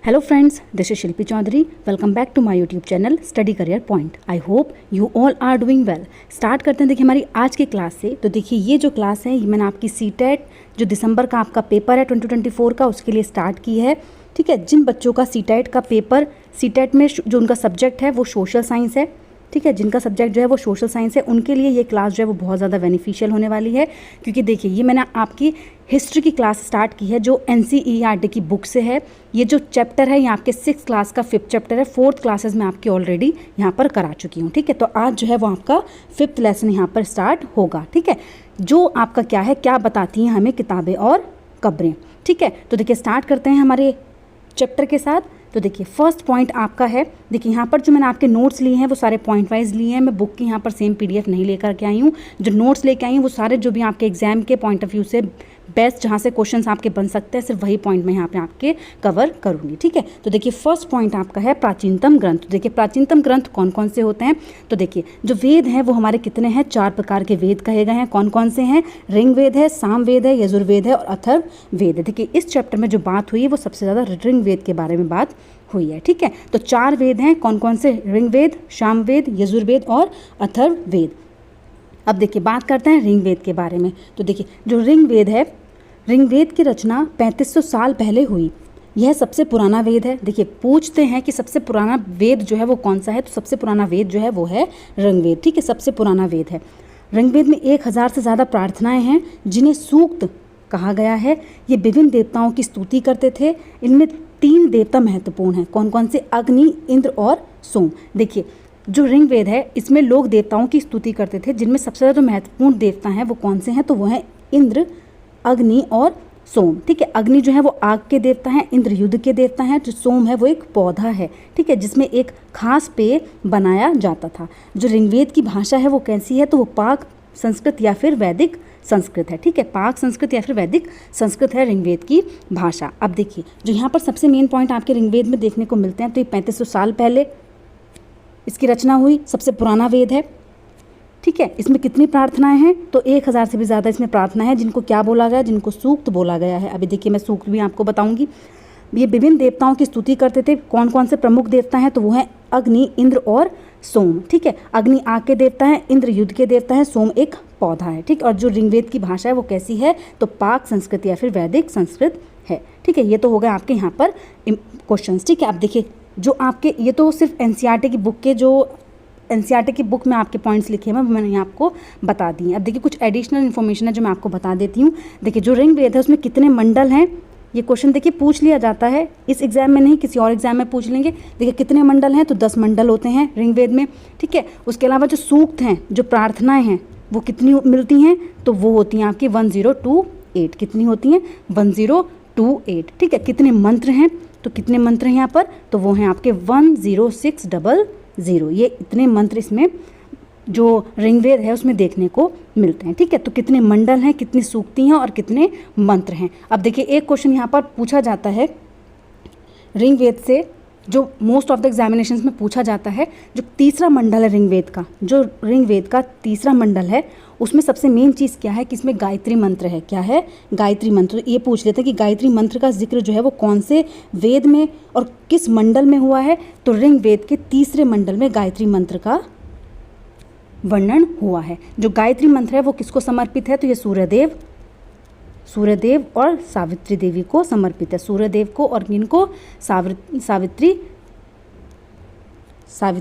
Hello friends, this is Shilpi Chaudhary. Welcome back to my YouTube channel Study Career Point. I hope you all are doing well. Start करते हैं देखिए हमारी आज की class से। तो देखिए ये जो क्लास है ये मैंने आपकी सीटेट जो दिसंबर का आपका पेपर है 2024 का उसके लिए स्टार्ट की है। ठीक है, जिन बच्चों का सीटेट का पेपर सीटेट में जो उनका सब्जेक्ट है वो सोशल साइंस है, ठीक है, जिनका सब्जेक्ट जो है वो सोशल साइंस है उनके लिए ये क्लास जो है वो बहुत ज़्यादा बेनिफिशियल होने वाली है। क्योंकि देखिए ये मैंने आपकी हिस्ट्री की क्लास स्टार्ट की है जो NCERT की बुक से है। ये जो चैप्टर है ये आपके 6th क्लास का 5th चैप्टर है। 4th क्लासेस में आपकी ऑलरेडी यहाँ पर करा चुकी हूँ। ठीक है, तो आज जो है वो आपका 5th लेसन यहाँ पर स्टार्ट होगा। ठीक है, जो आपका क्या है, क्या बताती हैं हमें किताबें और कब्रें। ठीक है, तो देखिए स्टार्ट करते हैं हमारे चैप्टर के साथ। तो देखिए फर्स्ट पॉइंट आपका है, देखिए यहाँ पर जो मैंने आपके नोट्स लिए हैं वो सारे पॉइंट वाइज लिए हैं। मैं बुक की यहाँ पर सेम PDF नहीं लेकर के आई हूँ। जो नोट्स लेके आई हूँ वो सारे जो भी आपके एग्जाम के पॉइंट ऑफ व्यू से बेस्ट जहाँ से क्वेश्चंस आपके बन सकते हैं सिर्फ वही पॉइंट मैं यहाँ पे आपके कवर करूँगी। ठीक है, तो देखिए फर्स्ट पॉइंट आपका है प्राचीनतम ग्रंथ। तो देखिए प्राचीनतम ग्रंथ कौन कौन से होते हैं। तो देखिए जो वेद हैं वो हमारे कितने हैं, 4 प्रकार के वेद कहे गए हैं। कौन कौन से हैं, ऋग्वेद है, सामवेद है, यजुर्वेद है और अथर्ववेद है। देखिए इस चैप्टर में जो बात हुई है वो सबसे ज़्यादा ऋग्वेद के बारे में बात हुई है। ठीक है, तो 4 वेद हैं, कौन कौन से, ऋग्वेद, सामवेद, यजुर्वेद और अथर्ववेद। अब देखिए बात करते हैं ऋग्वेद के बारे में। तो देखिए जो ऋग्वेद है, ऋग्वेद की रचना 3500 साल पहले हुई। यह सबसे पुराना वेद है। देखिए पूछते हैं कि सबसे पुराना वेद जो है वो कौन सा है, तो सबसे पुराना वेद जो है वो है ऋग्वेद। ठीक है, सबसे पुराना वेद है। ऋग्वेद में 1000 से ज़्यादा प्रार्थनाएं हैं जिन्हें सूक्त कहा गया है। ये विभिन्न देवताओं की स्तुति करते थे। इनमें 3 देवता महत्वपूर्ण हैं। कौन कौन से, अग्नि, इंद्र और सोम। देखिए जो ऋग्वेद है इसमें लोग देवताओं की स्तुति करते थे, जिनमें सबसे ज़्यादा महत्वपूर्ण देवता हैं वो कौन से हैं, तो वो हैं इंद्र, अग्नि और सोम। ठीक है, अग्नि जो है वो आग के देवता हैं, इंद्र युद्ध के देवता हैं, जो सोम है वो एक पौधा है। ठीक है, जिसमें एक खास पेय बनाया जाता था। जो ऋग्वेद की भाषा है वो कैसी है, तो वो पाक संस्कृत या फिर वैदिक संस्कृत है। ठीक है, पाक संस्कृत या फिर वैदिक संस्कृत है ऋग्वेद की भाषा। अब देखिए जो यहाँ पर सबसे मेन पॉइंट आपके ऋग्वेद में देखने को मिलते हैं, तो ये 3500 साल पहले इसकी रचना हुई, सबसे पुराना वेद है। ठीक है, इसमें कितनी प्रार्थनाएं हैं, तो 1000 से भी ज़्यादा इसमें प्रार्थना है, जिनको क्या बोला गया, जिनको सूक्त बोला गया है। अभी देखिए मैं सूक्त भी आपको बताऊंगी। ये विभिन्न देवताओं की स्तुति करते थे। कौन कौन से प्रमुख देवता हैं, तो वो हैं अग्नि, इंद्र और सोम। ठीक है, अग्नि आग के देवता हैं, इंद्र युद्ध के देवता हैं, सोम एक पौधा है। ठीक, और जो ऋग्वेद की भाषा है वो कैसी है, तो पाक संस्कृत या फिर वैदिक संस्कृत है। ठीक है, ये तो हो गए आपके यहाँ पर क्वेश्चंस। ठीक है, अब देखिए जो आपके ये तो सिर्फ NCERT की बुक के जो NCERT की बुक में आपके पॉइंट्स लिखे हुए हैं मैंने यहाँ आपको बता दिए। अब देखिए कुछ एडिशनल इन्फॉर्मेशन है जो मैं आपको बता देती हूँ। देखिए जो ऋग्वेद है उसमें कितने मंडल हैं, ये क्वेश्चन देखिए पूछ लिया जाता है। इस एग्जाम में नहीं, किसी और एग्जाम में पूछ लेंगे। देखिए कितने मंडल हैं, तो 10 मंडल होते हैं ऋग्वेद में। ठीक है, उसके अलावा जो सूक्त हैं, जो प्रार्थनाएं हैं वो कितनी मिलती हैं, तो वो होती हैं आपकी 1028। कितनी होती हैं, 1028। ठीक है, कितने मंत्र हैं, तो कितने मंत्र हैं यहाँ पर, तो वो हैं आपके 10600। ये इतने मंत्र इसमें जो ऋग्वेद है उसमें देखने को मिलते हैं। ठीक है, तो कितने मंडल हैं, कितनी सूक्ति हैं और कितने मंत्र हैं। अब देखिए एक क्वेश्चन यहाँ पर पूछा जाता है ऋग्वेद से, जो मोस्ट ऑफ द एग्जामिनेशंस में पूछा जाता है। जो तीसरा मंडल है ऋग्वेद का, जो ऋग्वेद का तीसरा मंडल है उसमें सबसे मेन चीज़ क्या है कि इसमें गायत्री मंत्र है। क्या है, गायत्री मंत्र। ये पूछ लेते हैं कि गायत्री मंत्र का जिक्र जो है वो कौन से वेद में और किस मंडल में हुआ है, तो ऋग्वेद के तीसरे मंडल में गायत्री मंत्र का वर्णन हुआ है। जो गायत्री मंत्र है वो किसको समर्पित है, तो ये सूर्यदेव और सावित्री देवी को समर्पित है। सूर्यदेव को और इनको सावित्री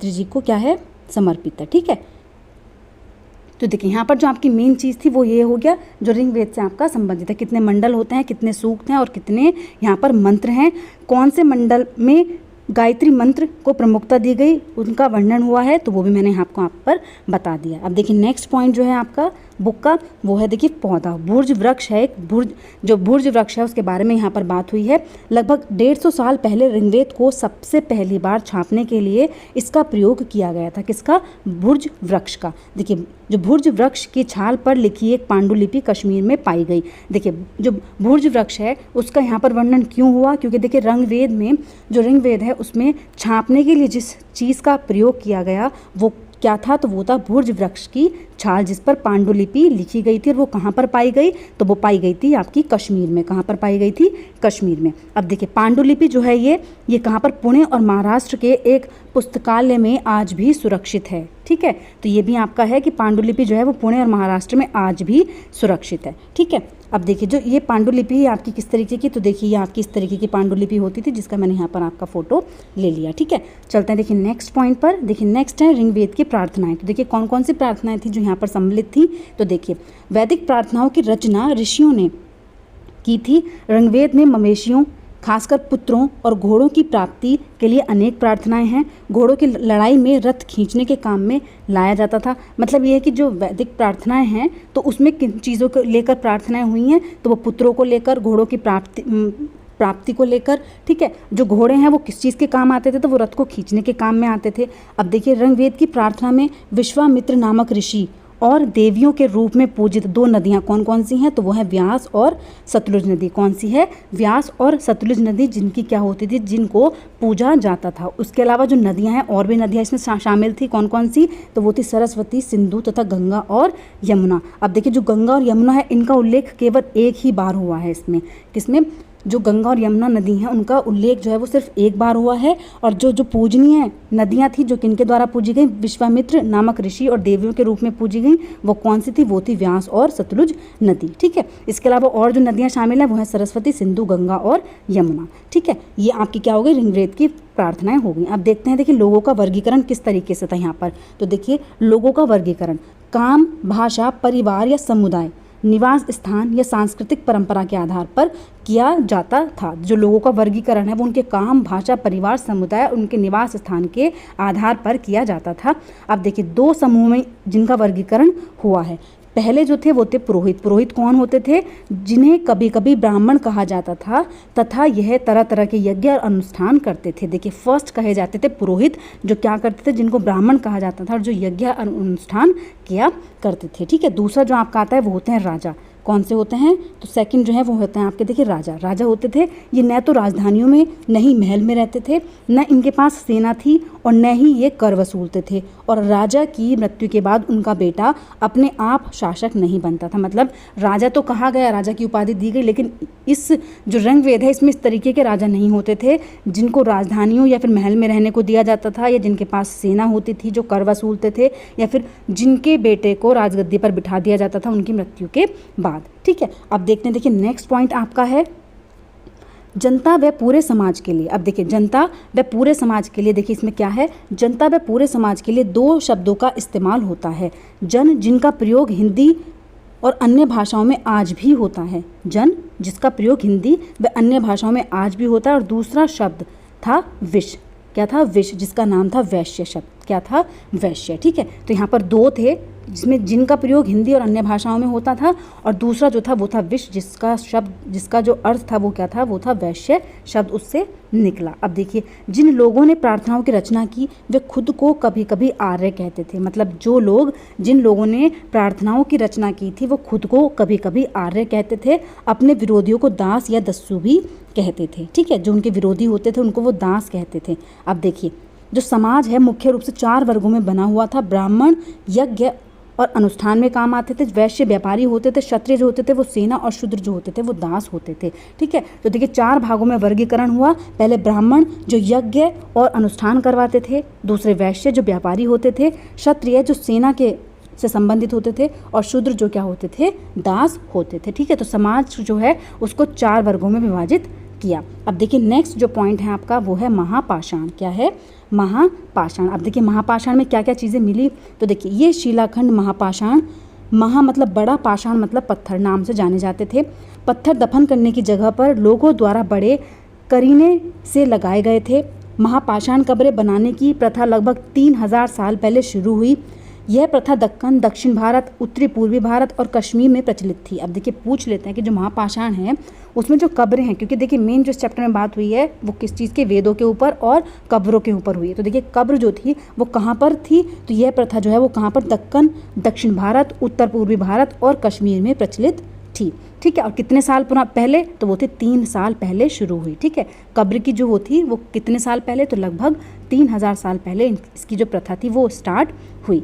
जी को क्या है, समर्पित है। ठीक है, तो देखिए यहाँ पर जो आपकी मेन चीज़ थी वो ये हो गया जो ऋग्वेद से आपका संबंधित है। कितने मंडल होते हैं, कितने सूक्त हैं और कितने यहाँ पर मंत्र हैं, कौन से मंडल में गायत्री मंत्र को प्रमुखता दी गई, उनका वर्णन हुआ है, तो वो भी मैंने आपको आप पर बता दिया। अब देखिए नेक्स्ट पॉइंट जो है आपका बुक का वो है देखिए पौधा। भुर्ज वृक्ष है एक, भुर्ज वृक्ष है उसके बारे में यहाँ पर बात हुई है। लगभग 150 साल पहले ऋग्वेद को सबसे पहली बार छापने के लिए इसका प्रयोग किया गया था। किसका, भुर्ज वृक्ष का। देखिए जो भुर्ज वृक्ष की छाल पर लिखी एक पांडुलिपि कश्मीर में पाई गई। देखिए जो भुर्ज वृक्ष है उसका यहाँ पर वर्णन क्यों हुआ, क्योंकि देखिए ऋग्वेद में जो ऋग्वेद है उसमें छापने के लिए जिस चीज़ का प्रयोग किया गया वो क्या था, तो वो था भुर्ज वृक्ष की छाल जिस पर पांडुलिपि लिखी गई थी। और वो कहाँ पर पाई गई, तो वो पाई गई थी आपकी कश्मीर में। कहाँ पर पाई गई थी, कश्मीर में। अब देखिए पांडुलिपि जो है ये कहाँ पर, पुणे और महाराष्ट्र के एक पुस्तकालय में आज भी सुरक्षित है। ठीक है, तो ये भी आपका है कि पांडुलिपि जो है वो पुणे और महाराष्ट्र में आज भी सुरक्षित है। ठीक है, अब देखिए जो ये पांडुलिपि है आपकी किस तरीके की, तो देखिए ये आपकी इस तरीके की पांडुलिपि होती थी, जिसका मैंने यहाँ पर आपका फोटो ले लिया। ठीक है, चलते हैं देखिए नेक्स्ट पॉइंट पर। देखिए नेक्स्ट है ऋग्वेद की प्रार्थनाएं। तो देखिए कौन कौन सी प्रार्थनाएं थी जो यहाँ पर सम्मिलित थी, तो देखिए वैदिक प्रार्थनाओं की रचना ऋषियों ने की थी। ऋग्वेद में मवेशियों, खासकर पुत्रों और घोड़ों की प्राप्ति के लिए अनेक प्रार्थनाएं हैं। घोड़ों की लड़ाई में रथ खींचने के काम में लाया जाता था। मतलब ये है कि जो वैदिक प्रार्थनाएं हैं तो उसमें किन चीज़ों को लेकर प्रार्थनाएं हुई हैं, तो वो पुत्रों को लेकर, घोड़ों की प्राप्ति को लेकर। ठीक है, जो घोड़े हैं वो किस चीज़ के काम आते थे, तो वो रथ को खींचने के काम में आते थे। अब देखिए ऋग्वेद की प्रार्थना में विश्वामित्र नामक ऋषि और देवियों के रूप में पूजित दो नदियाँ कौन कौन सी हैं, तो वो है व्यास और सतलुज नदी। कौन सी है, व्यास और सतलुज नदी, जिनकी क्या होती थी, जिनको पूजा जाता था। उसके अलावा जो नदियाँ हैं, और भी नदियाँ इसमें शामिल थी। कौन कौन सी, तो वो थी सरस्वती, सिंधु तथा गंगा और यमुना। अब देखिए जो गंगा और यमुना है इनका उल्लेख केवल एक ही बार हुआ है इसमें। किसमें, जो गंगा और यमुना नदी हैं उनका उल्लेख जो है वो सिर्फ एक बार हुआ है। और जो पूजनीय नदियां थी जो किनके द्वारा पूजी गई, विश्वामित्र नामक ऋषि और देवियों के रूप में पूजी गई, वो कौन सी थी, वो थी व्यास और सतलुज नदी। ठीक है, इसके अलावा और जो नदियां शामिल हैं वो है सरस्वती, सिंधु, गंगा और यमुना। ठीक है, ये आपकी क्या हो गई, ऋग्वेद की प्रार्थनाएं हो गई। अब देखते हैं देखिए लोगों का वर्गीकरण किस तरीके से था यहाँ पर। तो देखिए लोगों का वर्गीकरण काम, भाषा, परिवार या समुदाय, निवास स्थान या सांस्कृतिक परंपरा के आधार पर किया जाता था। जो लोगों का वर्गीकरण है वो उनके काम, भाषा, परिवार, समुदाय, उनके निवास स्थान के आधार पर किया जाता था। अब देखिए दो समूह में जिनका वर्गीकरण हुआ है। पहले जो थे वो थे पुरोहित। पुरोहित कौन होते थे, जिन्हें कभी कभी ब्राह्मण कहा जाता था तथा यह तरह तरह के यज्ञ और अनुष्ठान करते थे। देखिए फर्स्ट कहे जाते थे पुरोहित, जो क्या करते थे, जिनको ब्राह्मण कहा जाता था और जो यज्ञ और अनुष्ठान किया करते थे। ठीक है, दूसरा जो आपका आता है वो होते हैं राजा। कौन से होते हैं, तो सेकंड जो है वो होते हैं आपके देखिए राजा। राजा होते थे ये न तो राजधानियों में, न ही महल में रहते थे, न इनके पास सेना थी और न ही ये कर वसूलते थे। और राजा की मृत्यु के बाद उनका बेटा अपने आप शासक नहीं बनता था। मतलब राजा तो कहा गया, राजा की उपाधि दी गई, लेकिन इस जो ऋग्वेद है इसमें इस तरीके के राजा नहीं होते थे जिनको राजधानियों या फिर महल में रहने को दिया जाता था, या जिनके पास सेना होती थी जो कर वसूलते थे, या फिर जिनके बेटे को राजगद्दी पर बिठा दिया जाता था उनकी मृत्यु के बाद। ठीक है, अब देखते हैं देखिए नेक्स्ट पॉइंट आपका है जनता व पूरे समाज के लिए। अब देखिए जनता व पूरे समाज के लिए, देखिए इसमें क्या है, जनता व पूरे समाज के लिए दो शब्दों का इस्तेमाल होता है। जन, जिनका प्रयोग हिंदी और अन्य भाषाओं में आज भी होता है। जन जिसका प्रयोग हिंदी व अन्य भाषाओं में आज भी होता है। और दूसरा शब्द था विश। क्या था, विश, जिसका नाम था वैश्य शब्द। क्या था, वैश्य। ठीक है, तो यहाँ पर दो थे जिसमें जिनका प्रयोग हिंदी और अन्य भाषाओं में होता था, और दूसरा जो था वो था विश, जिसका जो अर्थ था वो क्या था, वो था वैश्य शब्द उससे निकला। अब देखिए जिन लोगों ने प्रार्थनाओं की रचना की वे खुद को कभी कभी आर्य कहते थे। मतलब जिन लोगों ने प्रार्थनाओं की रचना की थी वो खुद को कभी कभी आर्य कहते थे। अपने विरोधियों को दास या दस्यु भी कहते थे। ठीक है, जो उनके विरोधी होते थे उनको वो दास कहते थे। अब देखिए जो समाज है मुख्य रूप से 4 वर्गों में बना हुआ था। ब्राह्मण यज्ञ और अनुष्ठान में काम आते थे, वैश्य व्यापारी होते थे, क्षत्रिय जो होते थे वो सेना, और शूद्र जो होते थे वो दास होते थे। ठीक है, तो देखिए 4 भागों में वर्गीकरण हुआ। पहले ब्राह्मण जो यज्ञ और अनुष्ठान करवाते थे, दूसरे वैश्य जो व्यापारी होते थे, क्षत्रिय जो सेना से संबंधित होते थे, और शूद्र जो क्या होते थे, दास होते थे। ठीक है, तो समाज जो है उसको 4 वर्गों में विभाजित किया। अब देखिए नेक्स्ट जो पॉइंट है आपका वो है महापाषाण। क्या है, महापाषाण। अब देखिए महापाषाण में क्या क्या चीज़ें मिली, तो देखिए ये शिलाखंड महापाषाण, महा मतलब बड़ा, पाषाण मतलब पत्थर नाम से जाने जाते थे। पत्थर दफन करने की जगह पर लोगों द्वारा बड़े करीने से लगाए गए थे। महापाषाण कब्रें बनाने की प्रथा लगभग 3000 साल पहले शुरू हुई। यह प्रथा दक्कन, दक्षिण भारत, उत्तरी पूर्वी भारत और कश्मीर में प्रचलित थी। अब देखिए पूछ लेते हैं कि जो महापाषाण है उसमें जो कब्रें हैं, क्योंकि देखिए मेन जो इस चैप्टर में बात हुई है वो किस चीज़ के, वेदों के ऊपर और कब्रों के ऊपर हुई है। तो देखिए कब्र जो थी वो कहाँ पर थी, तो यह प्रथा जो है वो कहाँ पर, दक्कन, दक्षिण भारत, उत्तर पूर्वी भारत और कश्मीर में प्रचलित थी। ठीक है। और कितने साल पहले, तो वो थे 3 साल पहले शुरू हुई, ठीक है। कब्र की जो वो थी वो कितने साल पहले, तो लगभग 3000 साल पहले इसकी जो प्रथा थी वो स्टार्ट हुई।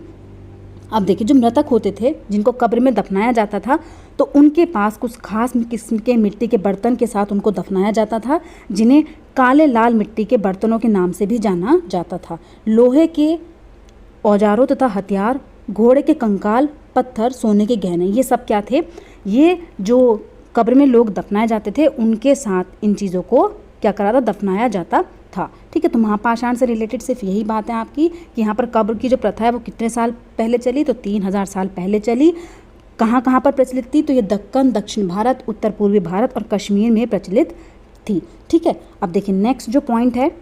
अब देखिए, जो मृतक होते थे जिनको कब्र में दफनाया जाता था, तो उनके पास कुछ खास किस्म के मिट्टी के बर्तन के साथ उनको दफनाया जाता था, जिन्हें काले लाल मिट्टी के बर्तनों के नाम से भी जाना जाता था। लोहे के औजारों तथा हथियार, घोड़े के कंकाल, पत्थर, सोने के गहने, ये सब क्या थे, ये जो कब्र में लोग दफनाए जाते थे उनके साथ इन चीज़ों को क्या करा था, दफनाया जाता था, ठीक है। तो महापाषाण से रिलेटेड सिर्फ यही बात है आपकी कि यहाँ पर कब्र की जो प्रथा है वो कितने साल पहले चली, तो 3000 साल पहले चली। कहाँ कहाँ पर प्रचलित थी, तो ये दक्कन, दक्षिण भारत, उत्तर पूर्वी भारत और कश्मीर में प्रचलित थी, ठीक है। अब देखिए नेक्स्ट जो पॉइंट है,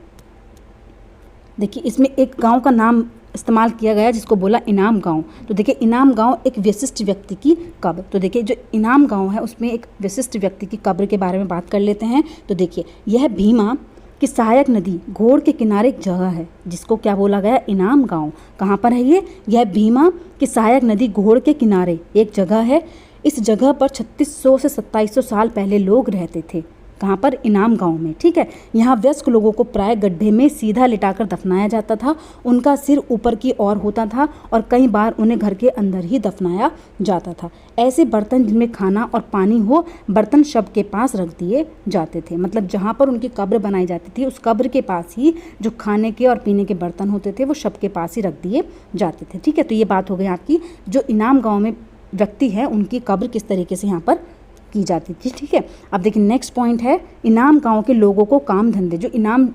देखिए इसमें एक गांव का नाम इस्तेमाल किया गया जिसको बोला इनाम गांव। तो देखिए इनाम गांव एक विशिष्ट व्यक्ति की कब्र, तो देखिए जो इनाम गांव है उसमें एक विशिष्ट व्यक्ति की कब्र के बारे में बात कर लेते हैं। तो देखिए यह भीमा कि सहायक नदी घोड़ के किनारे एक जगह है जिसको क्या बोला गया, इनाम गांव। कहाँ पर है ये, यह भीमा कि सहायक नदी घोड़ के किनारे एक जगह है। इस जगह पर 3600 से 2700 साल पहले लोग रहते थे। कहाँ पर, इनाम गांव में, ठीक है। यहाँ वयस्क लोगों को प्राय गड्ढे में सीधा लिटाकर दफनाया जाता था। उनका सिर ऊपर की ओर होता था और कई बार उन्हें घर के अंदर ही दफनाया जाता था। ऐसे बर्तन जिनमें खाना और पानी हो, बर्तन शव के पास रख दिए जाते थे। मतलब जहाँ पर उनकी कब्र बनाई जाती थी उस कब्र के पास ही जो खाने के और पीने के बर्तन होते थे वो शव के पास ही रख दिए जाते थे, ठीक है। तो ये बात हो गई आपकी, जो इनाम गाँव में व्यक्ति है उनकी कब्र किस तरीके से यहाँ पर की जाती थी, ठीक है। अब देखिए नेक्स्ट पॉइंट है, इनाम गांव के लोगों को काम धंधे। जो इनाम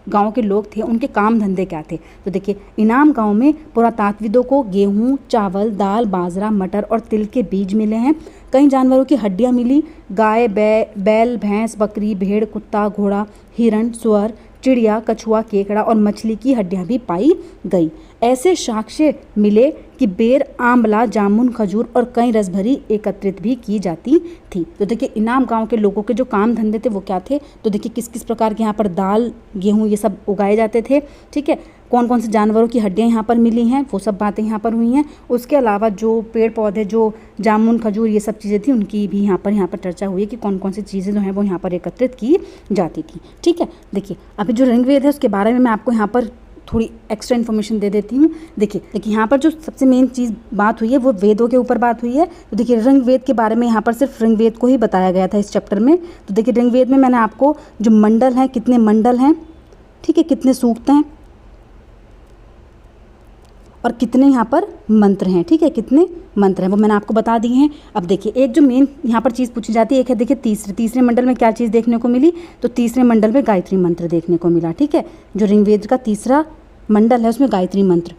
गांव के लोग थे उनके काम धंधे क्या थे, तो देखिए इनाम गांव में पुरातात्विदों को गेहूं, चावल, दाल, बाजरा, मटर और तिल के बीज मिले हैं। कई जानवरों की हड्डियां मिली, गाय, बैल, भैंस, बकरी, भेड़, कुत्ता, घोड़ा, हिरण, सुअर, चिड़िया, कछुआ, केकड़ा और मछली की हड्डियां भी पाई गई। ऐसे साक्ष्य मिले कि बेर, आंवला, जामुन, खजूर और कई रसभरी एकत्रित भी की जाती थी। तो देखिए इनाम गांव के लोगों के जो काम धंधे थे वो क्या थे, तो देखिए किस किस प्रकार के यहाँ पर दाल, गेहूँ ये सब उगाए जाते थे, ठीक है। कौन कौन से जानवरों की हड्डियाँ यहाँ पर मिली हैं वो सब बातें यहाँ पर हुई हैं। उसके अलावा जो पेड़ पौधे, जो जामुन, खजूर ये सब चीज़ें थी उनकी भी यहाँ पर चर्चा हुई है कि कौन कौन सी चीज़ें जो हैं वो यहाँ पर एकत्रित की जाती थी, ठीक है। देखिए अभी जो ऋग्वेद है उसके बारे में मैं आपको यहाँ पर थोड़ी एक्स्ट्रा इन्फॉर्मेशन दे देती हूँ। देखिए यहाँ पर जो सबसे मेन चीज़ बात हुई है वो वेदों के ऊपर बात हुई है। तो देखिए ऋग्वेद के बारे में यहाँ पर सिर्फ ऋग्वेद को ही बताया गया था इस चैप्टर में। तो देखिए ऋग्वेद में मैंने आपको जो मंडल हैं, कितने मंडल हैं, ठीक है, कितने सूक्त हैं और कितने यहाँ पर मंत्र हैं, ठीक है, कितने मंत्र हैं वो मैंने आपको बता दिए हैं। अब देखिए एक जो मेन यहाँ पर चीज़ पूछी जाती है, एक है देखिए तीसरे मंडल में क्या चीज़ देखने को मिली, तो तीसरे मंडल में गायत्री मंत्र देखने को मिला, ठीक है। जो ऋग्वेद का तीसरा मंडल है उसमें गायत्री मंत्र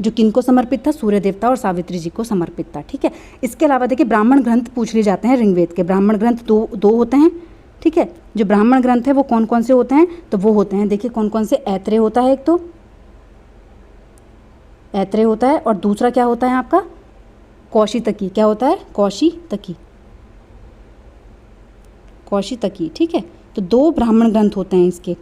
जो किनको समर्पित था, सूर्य देवता और सावित्री जी को समर्पित था, ठीक है। इसके अलावा देखिए ब्राह्मण ग्रंथ पूछ लिए जाते हैं ऋग्वेद के। ब्राह्मण ग्रंथ दो होते हैं, ठीक है। जो ब्राह्मण ग्रंथ है वो कौन कौन से होते हैं, तो वो होते हैं देखिए कौन कौन से, ऐत्रेय होता है, एक तो ऐत्रेय होता है और दूसरा क्या होता है आपका, कौशितकी। क्या होता है, कौशितकी, ठीक है। तो 2 ब्राह्मण ग्रंथ होते हैं इसके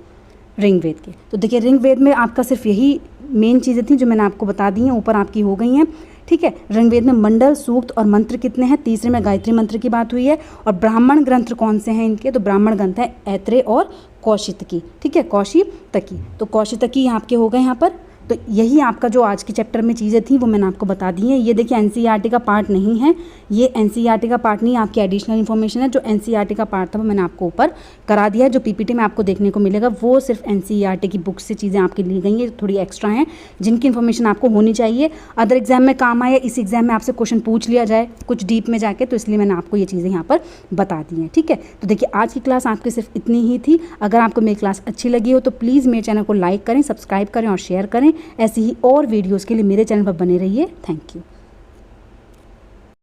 ऋग्वेद के। तो देखिए ऋग्वेद में आपका सिर्फ यही मेन चीज़ें थी जो मैंने आपको बता दी हैं, ऊपर आपकी हो गई हैं, ठीक है। ऋग्वेद में मंडल, सूक्त और मंत्र कितने हैं, तीसरे में गायत्री मंत्र की बात हुई है। और ब्राह्मण ग्रंथ कौन से हैं इनके, तो ब्राह्मण ग्रंथ है ऐत्रेय और कौशितकी, ठीक है, कौशितकी। तो कौशितकी आपके हो गए यहाँ पर। तो यही आपका जो आज के चैप्टर में चीज़ें थी वो मैंने आपको बता दी हैं। ये देखिए एनसीईआरटी का पार्ट नहीं है, ये एनसीईआरटी का पार्ट नहीं, आपकी एडिशनल इन्फॉर्मेशन है। जो एनसीईआरटी का पार्ट था वो मैंने आपको ऊपर करा दिया है। जो पीपीटी में आपको देखने को मिलेगा वो सिर्फ एनसीईआरटी की बुक से चीज़ें आपके ली गई हैं, थोड़ी एक्स्ट्रा हैं जिनकी इन्फॉर्मेशन आपको होनी चाहिए, अदर एग्जाम में काम आए, इस एग्जाम में आपसे क्वेश्चन पूछ लिया जाए कुछ डीप में जाके, तो इसलिए मैंने आपको ये चीज़ें यहाँ पर बता दी हैं, ठीक है। तो देखिए आज की क्लास आपकी सिर्फ इतनी ही थी। अगर आपको मेरी क्लास अच्छी लगी हो तो प्लीज़ मेरे चैनल को लाइक करें, सब्सक्राइब करें और शेयर करें। ऐसी ही और वीडियोज़ के लिए मेरे चैनल पर बने रहिए। Thank you.